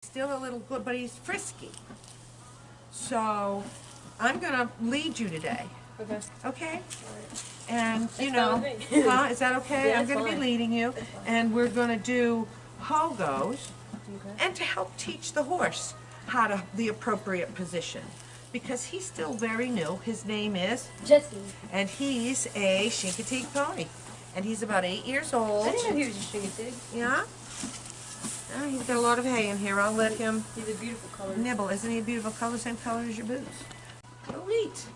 Still a little good, but he's frisky. So I'm going to lead you today. Okay. Okay? And, you That's know, fine with me. huh? Is that okay? Yeah, I'm that's going to be fine. leading you, and we're going to do hogos, Okay. and to help teach the horse how to the appropriate position. Because he's still very new. His name is Jesse. and he's a Chincoteague pony. And he's about 8 years old. I didn't know he was a Chincoteague. Yeah? Oh, he's got a lot of hay in here. I'll let him He's a beautiful color. nibble. Isn't he a beautiful color? Same color as your boots. Go eat.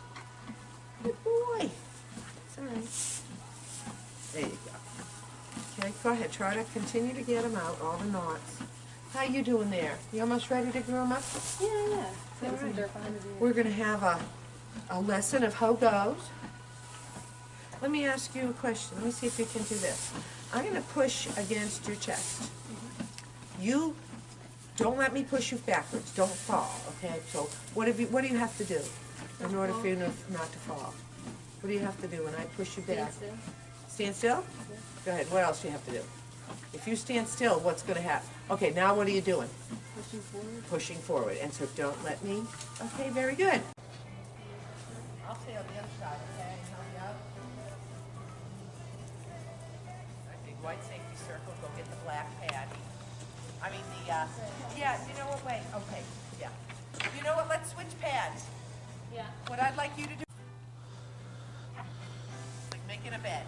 Good boy. It's all right. There you go. Okay, go ahead. Try to continue to get him out, all the knots. How you doing there? You almost ready to groom up? Yeah, yeah. All Some right. dirt behind the ear. We're going to have a lesson of hogos. Let me ask you a question. Let me see if you can do this. I'm going to push against your chest. You don't let me push you backwards. Don't fall, okay? So what do you have to do in order for you not to fall? What do you have to do when I push you back? Stand still. Stand still? Yeah. Go ahead. What else do you have to do? If you stand still, what's going to happen? Okay, now what are you doing? Pushing forward. Pushing forward. And so don't let me. Okay, very good. I'll stay on the other side, okay? Help you out. Big white safety circle. Go get the black pad. I mean yeah, you know what, wait, okay, yeah. You know what, let's switch pads. Yeah. What I'd like you to do, like making a bed.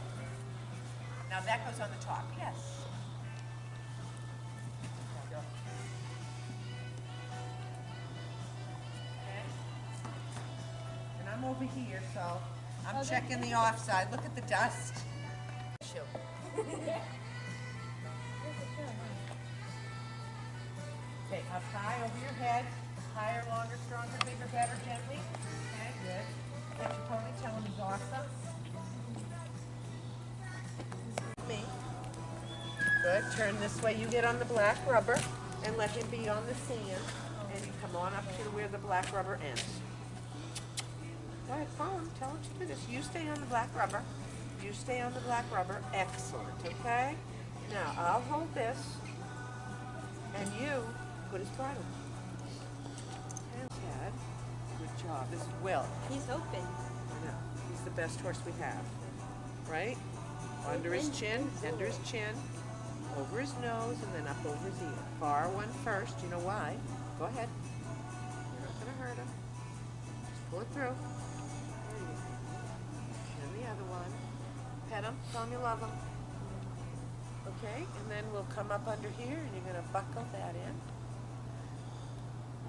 Now that goes on the top, yes. There you go. Okay. And I'm over here, so I'm checking the offside. Look at the dust. Okay, up high over your head. Higher, longer, stronger, bigger, better, gently. Okay, good. Let your pony tell him he's awesome. Me. Good. Turn this way. You get on the black rubber and let him be on the sand. And you come on up to where the black rubber ends. Go ahead, follow him. Tell him to do this. You stay on the black rubber. You stay on the black rubber. Excellent, okay? Now, I'll hold this. And you put his bridle. And Ted, good job. This is Will. He's open. I know. He's the best horse we have. Right? Under his chin, under his chin, over his nose, and then up over his ear. Far one first. You know why? Go ahead. You're not going to hurt him. Just pull it through. There you go. And the other one. Pet him. Tell him you love him. Okay, and then we'll come up under here, and you're going to buckle that in.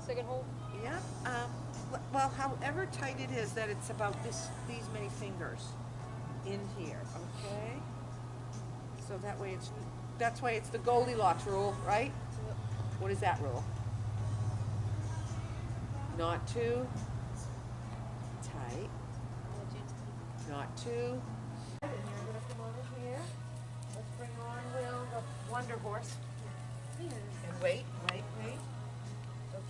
Second hold. Yeah. Well, however tight it is, that it's about these many fingers in here. Okay. So that's why it's the Goldilocks rule, right? What is that rule? Not too tight. Not too. And you're going to come over here. Let's bring on Will, the Wonder Horse. And wait.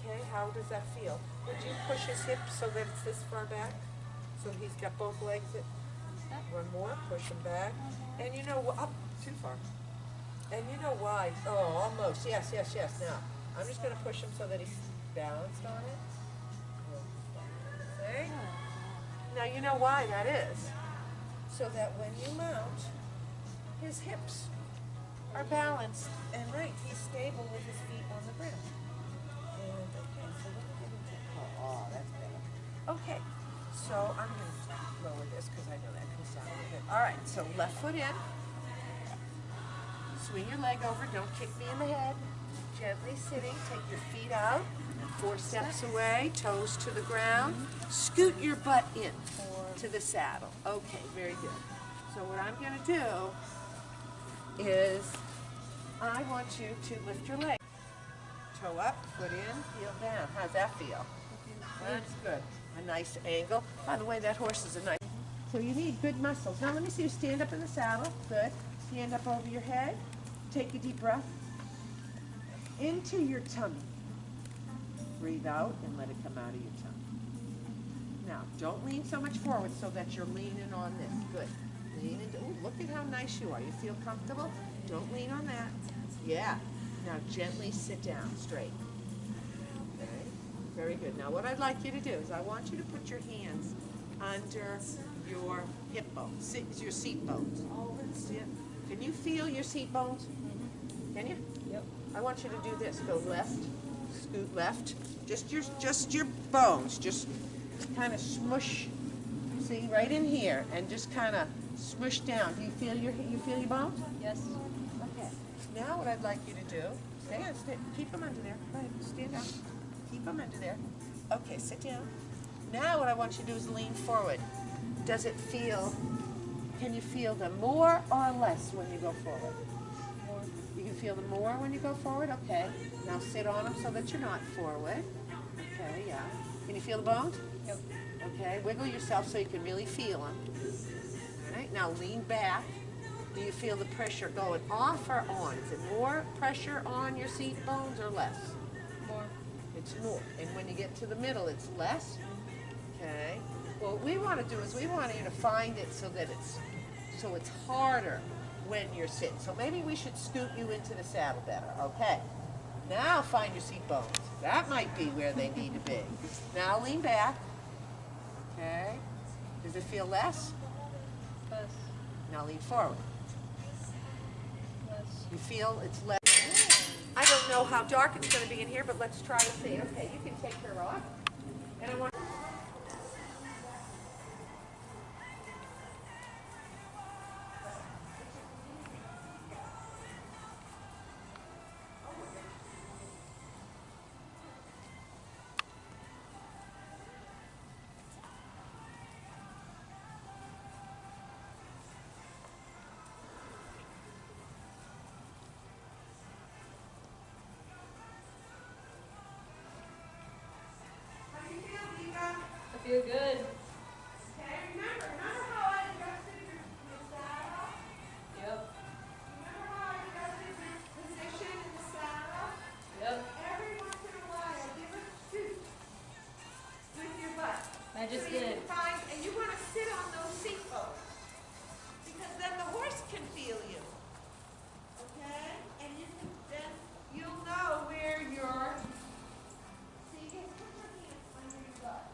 Okay, how does that feel? Would you push his hips so that it's this far back? So he's got both legs. One more, push him back. And you know what? Up too far. And you know why? Oh, almost. Yes. Now, I'm just going to push him so that he's balanced on it. Okay? Now, you know why that is. So that when you mount, his hips are balanced and right. He's stable with his feet on the ground. And okay, so let me get into that's better. Okay, so I'm going to lower this because I know that can sound really good. All right, so left foot in. Swing your leg over. Don't kick me in the head. Gently sitting. Take your feet out. 4 steps away. Toes to the ground. Scoot your butt in to the saddle. Okay, very good. So what I'm going to do is I want you to lift your leg. Toe up, foot in, heel down. How's that feel? That's good. A nice angle. By the way, that horse is a nice. So you need good muscles. Now let me see you stand up in the saddle. Good. Stand up over your head. Take a deep breath into your tummy. Breathe out and let it come out of your tummy. Now, don't lean so much forward so that you're leaning on this. Good. Lean into, ooh, look at how nice you are. You feel comfortable? Don't lean on that. Yeah. Now gently sit down straight. Very good. Now what I'd like you to do is I want you to put your hands under your hip bones, your seat bones. Can you feel your seat bones? Can you? Yep. I want you to do this. Go left, scoot left. Just your bones. Just kind of smush. See, right in here, and just kind of smush down. Do you feel your bones? Yes. Okay. Now what I'd like you to do, keep them under there. Go ahead, stand up. Keep them under there. Okay, sit down. Now what I want you to do is lean forward. Does it feel, can you feel them more or less when you go forward? More. You can feel them more when you go forward? Okay. Now sit on them so that you're not forward. Okay, yeah. Can you feel the bones? Yep. Okay, wiggle yourself so you can really feel them. All right, now lean back. Do you feel the pressure going off or on? Is it more pressure on your seat bones or less? More. It's more. And when you get to the middle, it's less? Okay. Well, what we want to do is we want you to find it so that it's harder when you're sitting. So maybe we should scoot you into the saddle better. Okay. Now find your seat bones. That might be where they need to be. Now lean back. Okay. Does it feel less? Less. Now lean forward. Less. You feel it's less? I don't know how dark it's going to be in here, but let's try to see. Okay, you can take her off. And I want I feel good. Okay, remember how I adjusted your saddle? Yep. Remember how I adjusted your position in the saddle? Yep. Every once in a while, give a scoot with your butt. I just so you did. can find, and you want to sit on those seat bones, because then the horse can feel you. Okay? And then you'll know where you're. So you can put your hands under your butt.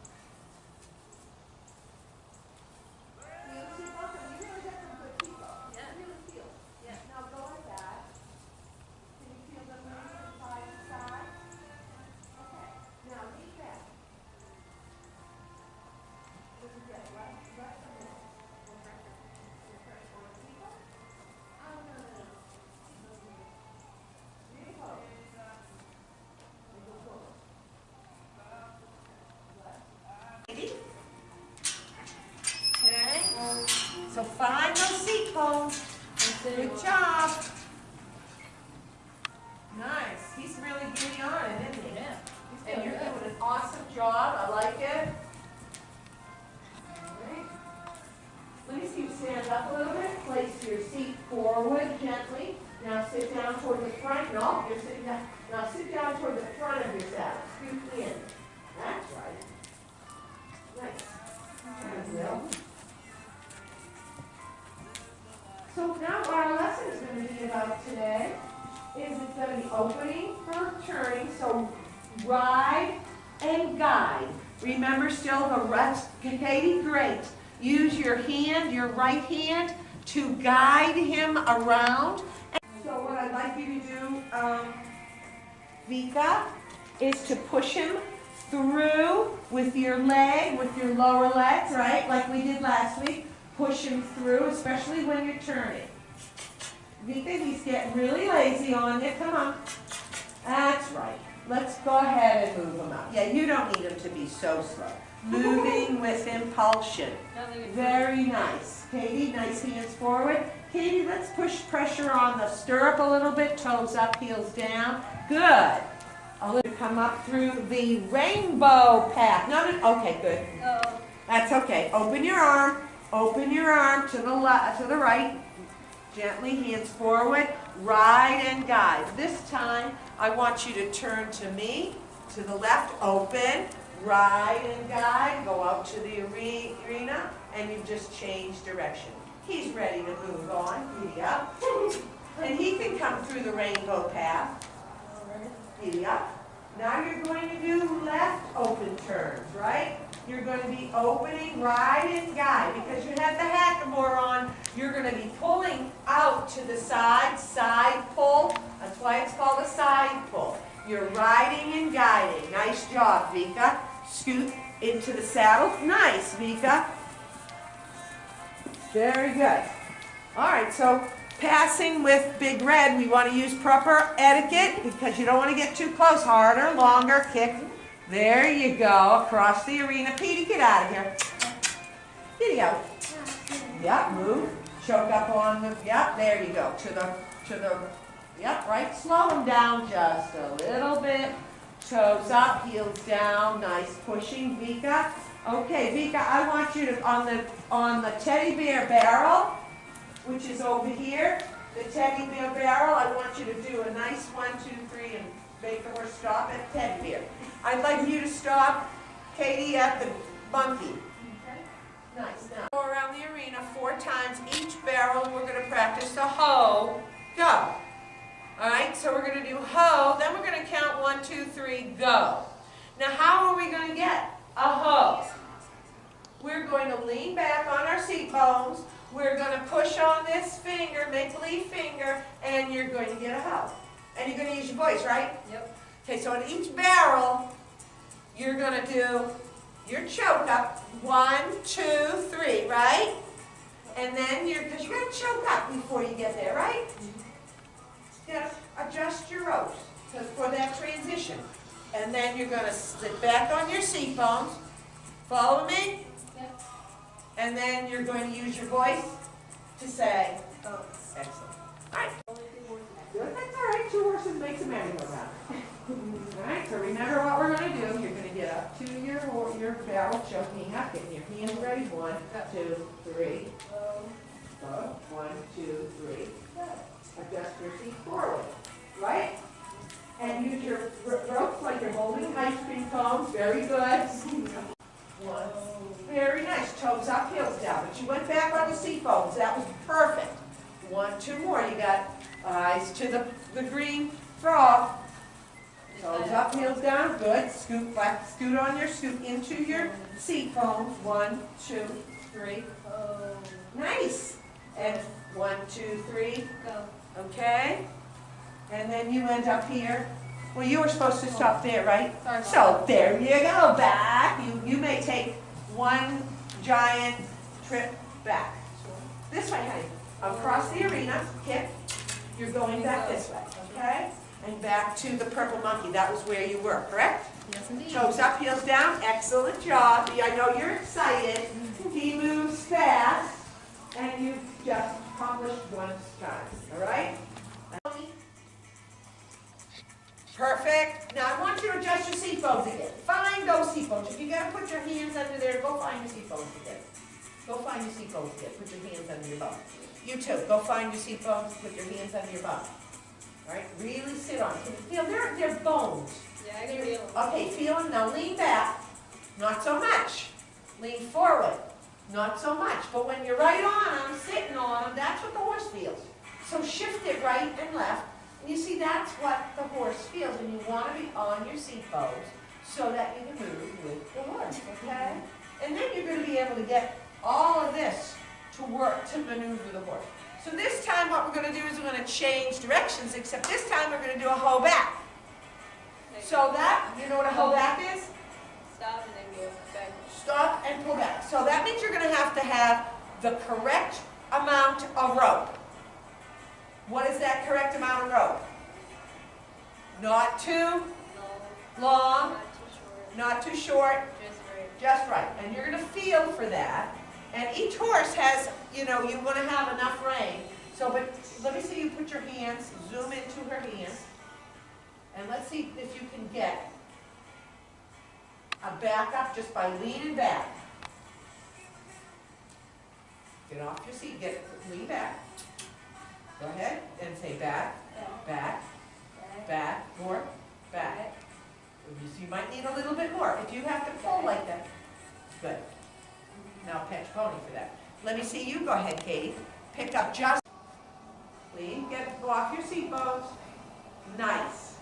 Okay, so find those seat bones. Good job. Nice. He's really getting on it, isn't he? Yeah. And you're doing an awesome job. I like it. All right. Let me see you stand up a little bit. Place your seat forward gently. Now sit down toward the front. No, you're sitting down. Now sit down toward the front of your saddle. Scoot in. That's right. Nice. Good, Will. So now what our lesson is going to be about today is it's going to be opening for turning. So ride and guide. Remember still the rest. Katie, great. Use your hand, your right hand, to guide him around. So what I'd like you to do, Vika, is to push him through with your leg, with your lower legs, right? Like we did last week. Push him through, especially when you're turning. Vika, he's getting really lazy on you. Come on. That's right. Let's go ahead and move him up. Yeah, you don't need him to be so slow. Moving with impulsion. Very nice. Katie, nice hands forward. Katie, let's push pressure on the stirrup a little bit. Toes up, heels down. Good. I'll let you come up through the rainbow path. No, okay, good. Oh. That's okay. Open your arm. Open your arm to the left, to the right. Gently, hands forward. Ride and guide. This time, I want you to turn to me, to the left. Open. Ride and guide. Go out to the arena, and you've just changed direction. He's ready to move on. Giddy up. And he can come through the rainbow path. Giddy up. Now you're going to do left open turns, right? You're going to be opening, ride, and guide. Because you have the hackamore on, you're going to be pulling out to the side, side pull. That's why it's called a side pull. You're riding and guiding. Nice job, Vika. Scoot into the saddle. Nice, Vika. Very good. All right, so passing with Big Red, we want to use proper etiquette because you don't want to get too close. Harder, longer, kick. There you go, across the arena. Petey, get out of here. Petey out. Yep, move. Choke up on the, yep, there you go. Yep, right. Slow them down just a little bit. Toes up, heels down. Nice pushing, Vika. Okay, Vika, I want you to, on the teddy bear barrel, which is over here, the teddy bear barrel, I want you to do a nice 1, 2, 3, and make the horse stop at teddy bear. I'd like you to stop, Katie, at the monkey. Okay. Nice. Now go around the arena 4 times each barrel. We're going to practice the ho, go. All right, so we're going to do ho, then we're going to count 1, 2, 3, go. Now how are we going to get a ho? We're going to lean back on our seat bones. We're going to push on this finger, make-believe finger, and you're going to get a ho. And you're going to use your voice, right? Yep. Okay, so in each barrel, you're going to do your choke up. 1, 2, 3, right? And then because you got to choke up before you get there, right? You got to adjust your ropes for that transition. And then you're going to sit back on your seat bones. Follow me? Yep. And then you're going to use your voice to say, oh, excellent. All right. Good, that's all right. 2 horses makes a merry-go-round. All right, so remember what we're going to do. You're going to get up to your barrel, choking up, getting your hands ready. 1, 2, 3. Go. 1, 2, 3. Adjust your seat forward, right? And use your ropes like you're holding ice cream cones. Very good. 1. Very nice. Toes up, heels down. But you went back on the seat bones. That was perfect. 1, 2 more. You got eyes to the green frog. Toes up, heels down. Good. Scoot back. Scoot into your seat bones. 1, 2, 3. Nice. And 1, 2, 3. Go. Okay. And then you end up here. Well, you were supposed to stop there, right? Sorry. So there you go, back. You may take 1 giant trip back. This way, honey. Across the arena, kick. You're going back this way, okay? And back to the purple monkey. That was where you were, correct? Yes, indeed. Toes up, heels down. Excellent job. I know you're excited. He moves fast, and you've just accomplished 1 time, all right? Perfect. Now I want you to adjust your seat bones again. Find those seat bones. If you got to put your hands under there, go find your seat bones again. Go find your seat bones again. Put your hands under your bum. You too. Go find your seat bones. Put your hands under your bum. All right. Really sit on. Can you feel they're bones? Yeah, I can feel them. Okay. Feel them. Now lean back. Not so much. Lean forward. Not so much. But when you're right on them, sitting on them, that's what the horse feels. So shift it right and left. And you see, that's what the horse feels, and you want to be on your seat bones so that you can move with the horse, okay? And then you're going to be able to get all of this to work, to maneuver the horse. So this time what we're going to do is we're going to change directions, except this time we're going to do a hoe back. So that, you know what a hoe back is? Stop and then go back. Stop and pull back. So that means you're going to have the correct amount of rope. What is that correct amount of rope? Not too long, not too short, just right. And you're going to feel for that. And each horse has, you want to have enough rein. So, but let me see you put your hands, zoom into her hands. And let's see if you can get a back up just by leaning back. Get off your seat, lean back. Go ahead and say back, back, back, more, back. You might need a little bit more. If you have to pull like that, good. Now catch pony for that. Let me see you. Go ahead, Katie. Pick up just. Lean. Go off your seat bones. Nice.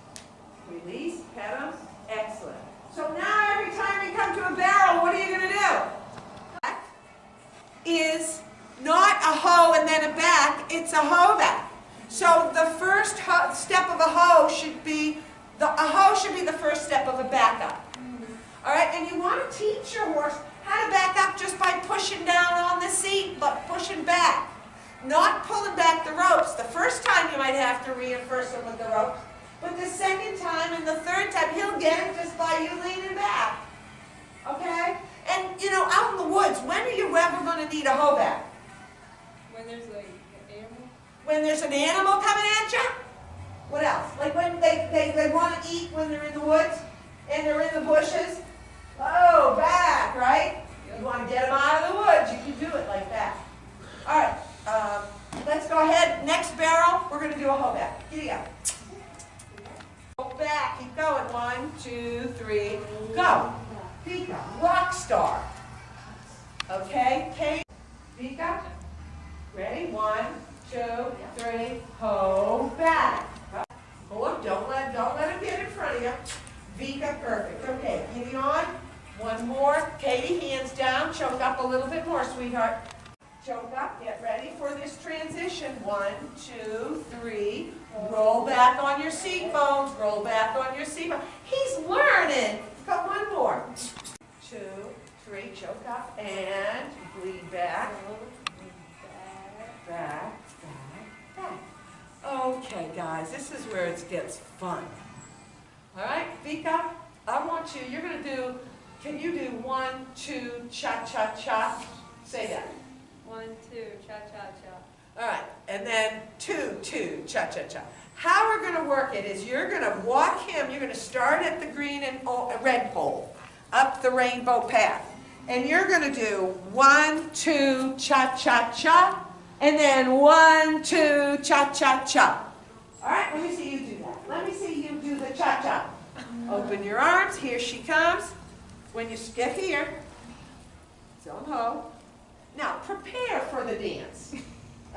Release. Pet them. Excellent. So now every be the first step of a backup. All right, and you want to teach your horse how to back up just by pushing down on the seat, but pushing back. Not pulling back the ropes. The first time you might have to reinforce him with the ropes, but the second time and the third time, he'll get it just by you leaning back. Okay? And, you know, out in the woods, when are you ever going to need a hoe back? When there's like an animal. When there's an animal coming at you? What else? Like when they want to eat when they're in the woods and they're in the bushes? Oh, back, right? Yep. You want to get them out of the woods, you can do it like that. All right, let's go ahead. Next barrel, we're going to do a hoe back. Giddy up. Go back, keep going. 1, 2, 3, go. Vika, rock star. Okay, Kate. Vika, ready? 1, 2, 3, hoe back. Hold up, don't let him get in front of you. Vika, perfect. Okay, giddy on. One more. Katie, hands down. Choke up a little bit more, sweetheart. Choke up. Get ready for this transition. 1, 2, 3. Roll back on your seat bones. Roll back on your seat bones. He's learning. Got one more. 2, 3. Choke up and bleed back. Back. Okay, guys, this is where it gets fun. All right, Vika, I want you, you're going to do, can you do 1, 2, cha-cha-cha? Say that. 1, 2, cha-cha-cha. All right, and then 2, 2, cha-cha-cha. How we're going to work it is you're going to walk him, you're going to start at the green and red pole, up the rainbow path. And you're going to do 1, 2, cha-cha-cha, and then 1, 2, cha-cha-cha. All right, let me see you do that. Let me see you do the cha-cha. Open your arms. Here she comes. When you get here, don't hold. Now, prepare for the dance.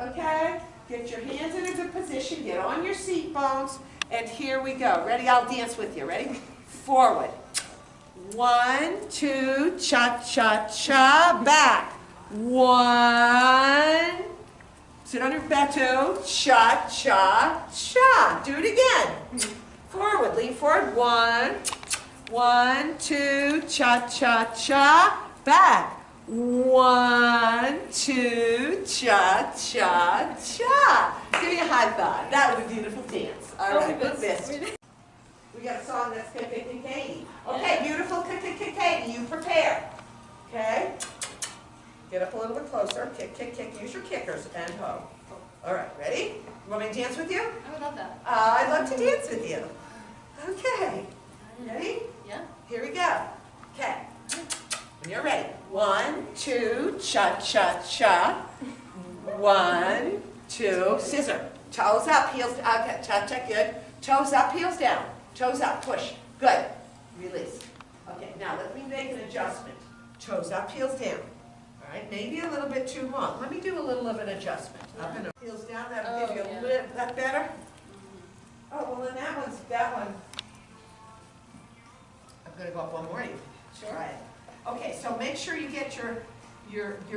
Okay? Get your hands in a good position. Get on your seat bones. And here we go. Ready? I'll dance with you. Ready? Forward. 1, 2, cha-cha-cha. Back. 1. Sit on your back toe. Cha, cha, cha. Do it again. Forward. Lean forward. 1, 1, 2, cha, cha, cha. Back. 1, 2, cha, cha, cha. Give me a high five. That was a beautiful dance. All right, good best. We got a song that's Kick Katie. Okay, beautiful Kick Katie. You prepare. Okay? Get up a little bit closer. Kick, kick, kick. Use your kickers and hoe. All right, ready? You want me to dance with you? I would love that. I'd love to dance with you. Okay. Ready? Yeah. Here we go. Okay. When you're ready. 1, 2, cha, cha, cha. 1, 2, scissor. Toes up, heels down. Okay, cha, cha, good. Toes up, heels down. Toes up, push. Good. Release. Okay, now let me make an adjustment. Toes up, heels down. All right, maybe a little bit too long. Let me do a little of an adjustment. Up and over. Heels down, that'll give you a little, that better? Oh, well then that one. I'm gonna go up one more. Sure. Try it. Okay, so make sure you get you're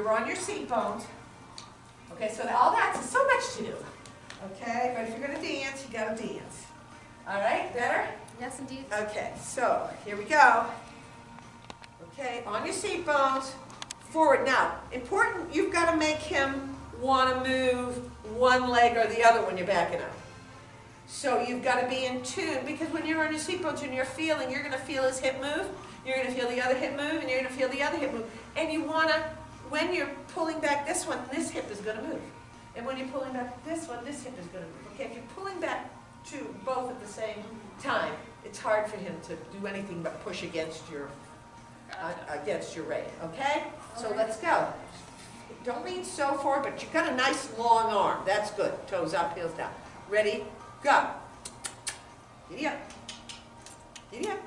on your seat bones. Okay, so all that's so much to do. Okay, but if you're gonna dance, you gotta dance. All right, better? Yes, indeed. Okay, so here we go. Okay, on your seat bones, forward. Now, important, you've got to make him want to move one leg or the other when you're backing up. So you've got to be in tune, because when you're on your seat bones and you're feeling, you're going to feel his hip move, you're going to feel the other hip move, and you're going to feel the other hip move. And you want to, when you're pulling back this one, this hip is going to move. And when you're pulling back this one, this hip is going to move. Okay, if you're pulling back both at the same time, it's hard for him to do anything but push against your rein, okay? So let's go. Don't lean so forward, but you've got a nice long arm. That's good. Toes up, heels down. Ready? Go. Giddy up. Giddy up.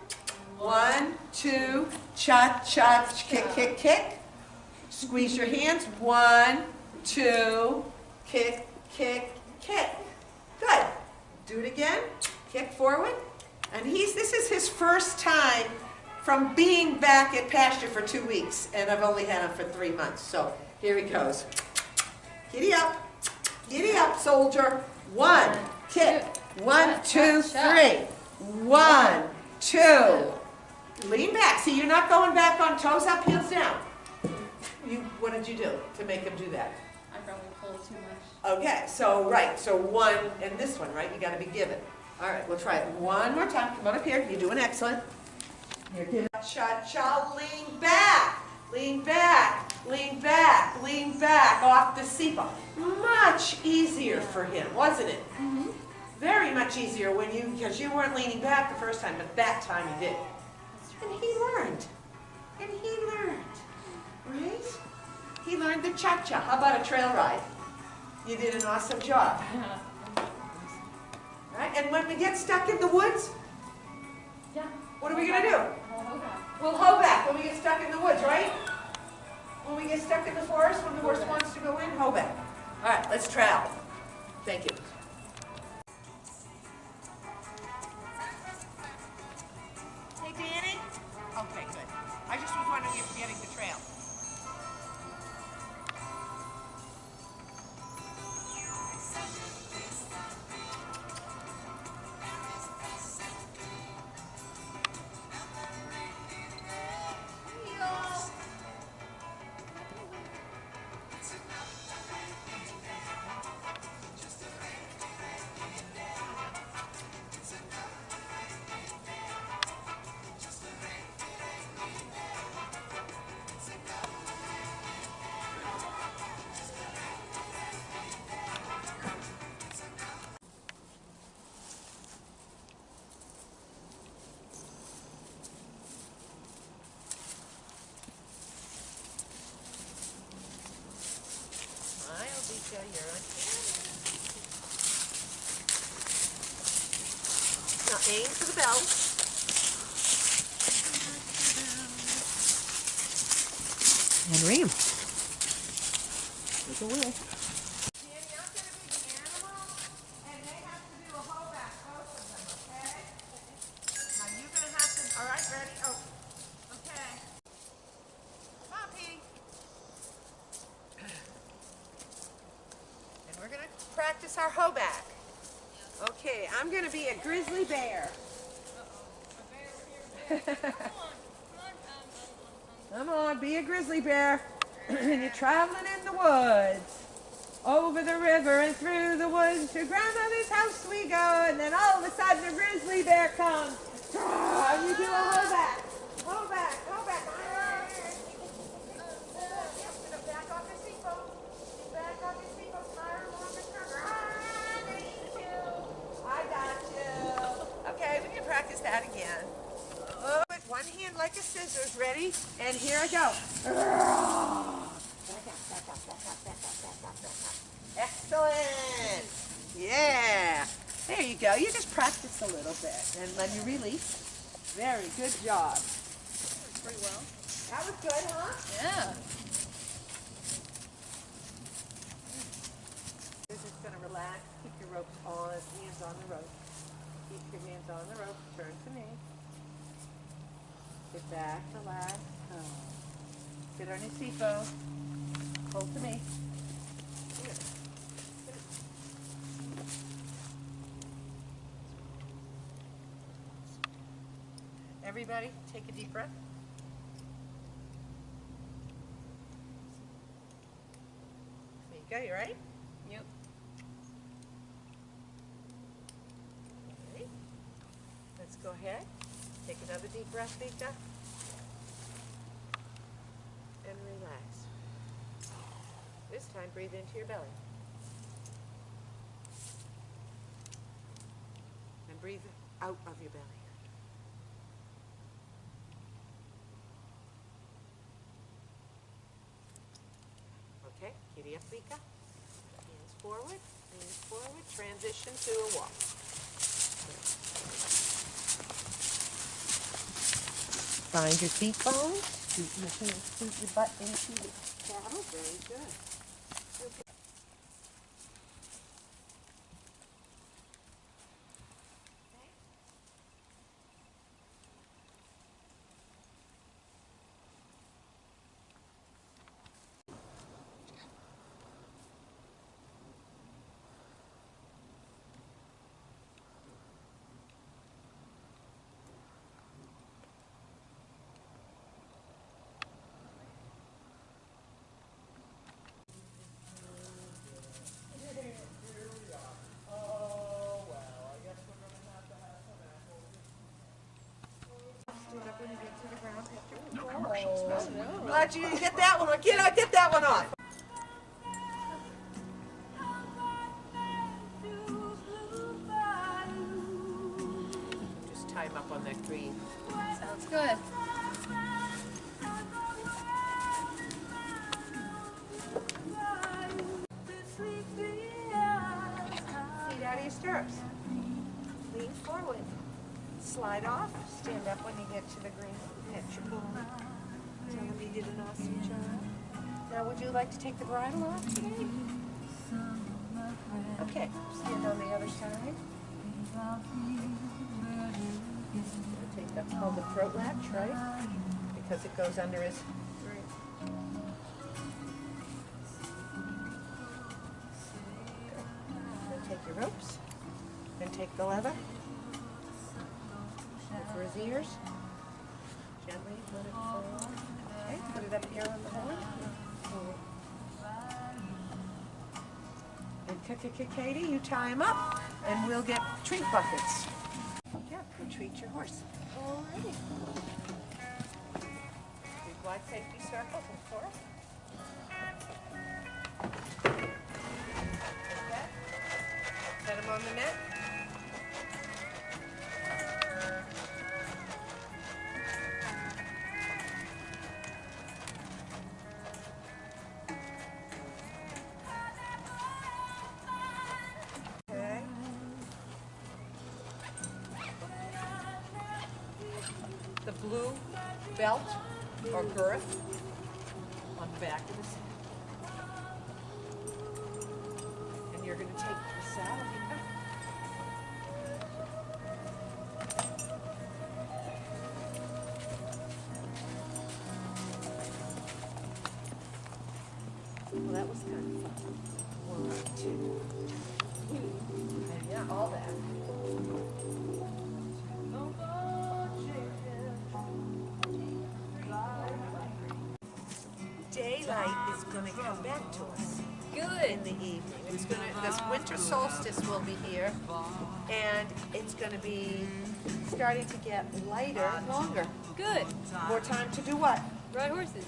1, 2, cha, cha, kick, kick, kick. Squeeze your hands. 1, 2, kick, kick, kick. Good. Do it again. Kick forward. And this is his first time from being back at pasture for 2 weeks, and I've only had him for 3 months. So here he goes. Giddy up, soldier. 1, kick. 1, 2, 3. 1, 2. Lean back. See, you're not going back on toes up, heels down. What did you do to make him do that? I probably pulled too much. Okay, so right, so 1 and this one, right? You got to be given. All right, we'll try it one more time. Come on up here. You're doing excellent. Here, give it. Cha-cha, lean back, lean back, lean back, lean back off the seatbelt. Much easier for him, wasn't it? Mm-hmm. Very much easier because you weren't leaning back the first time, but that time you did. And he learned. And he learned, right? He learned the cha-cha. How about a trail ride? You did an awesome job. Yeah. Right? And when we get stuck in the woods, Yeah. what are we going to do? We'll hoe back when we get stuck in the woods, right? When we get stuck in the forest, when the horse wants to go in, hoe back. All right, let's travel. Thank you. Hey, Danny? Okay, good. I just was wondering if you're getting the trail. You're on camera. Now aim for the bell. And ream. Take a whiff. Danny, I'm going to be the animal, and they have to do a hoe back, both of them, okay? Now you're going to have to, all right, ready? Oh, okay. Come on, Petey. And we're going to practice our hoe back. Okay, I'm going to be a grizzly bear. Come on, be a grizzly bear. And you're traveling in the woods. Over the river and through the woods to grandmother's house we go. And then all of a sudden a grizzly bear comes. And you do a hoe back. Hoe back, hoe back. Back off your seatbelt. Back off your seatbelt. Fire along the curb. I got you. Okay, we can practice that again. Oh, with one hand like a scissors, ready? And here I go. Excellent. Yeah. There you go. You just practice a little bit. And then you release. Very good job. Pretty well. That was good, huh? Yeah. You're just going to relax. Keep your ropes on, hands on the rope. Keep your hands on the rope. Turn to me. Sit back, relax. Oh. Sit on your seatbelt. Hold to me. Here. Everybody, take a deep breath. There you go, you ready? Yep. Okay. Let's go ahead. Take another deep breath, Vika. And relax. This time, breathe into your belly. And breathe out of your belly. Okay, giddy up, Vika. Hands forward, transition to a walk. Find your seat bones. Scoot your butt into the saddle. Very good. Okay. Stand up when you get to the ground. Glad you didn't get that one on. Get that one on. Just tie him up on that green. Sounds good. Feet out of your stirrups. Lean forward. Slide off. Stand up when you get to the green. Hit your ball. Tell him you did an awesome job. Now, would you like to take the bridle off today? Okay. Stand on the other side. That's called the throat latch, right? Because it goes under his throat. Then take your ropes. Then take the leather. For his ears. Gently let it fall. Okay, put it up here on the horn. And Katie, you tie him up, and we'll get treat buckets. Yeah, and treat your horse. Alrighty. Big wide safety circle before. Okay. Set him on the net. The blue belt or girth on the back of the saddle. And you're going to take the saddle here. Well, that was kind of fun. 1, 2. And yeah, all that. Daylight is going to come back to us. Good. In the evening. It's going to. This winter solstice will be here, and it's going to be starting to get lighter, longer. Good. More time to do what? Ride horses.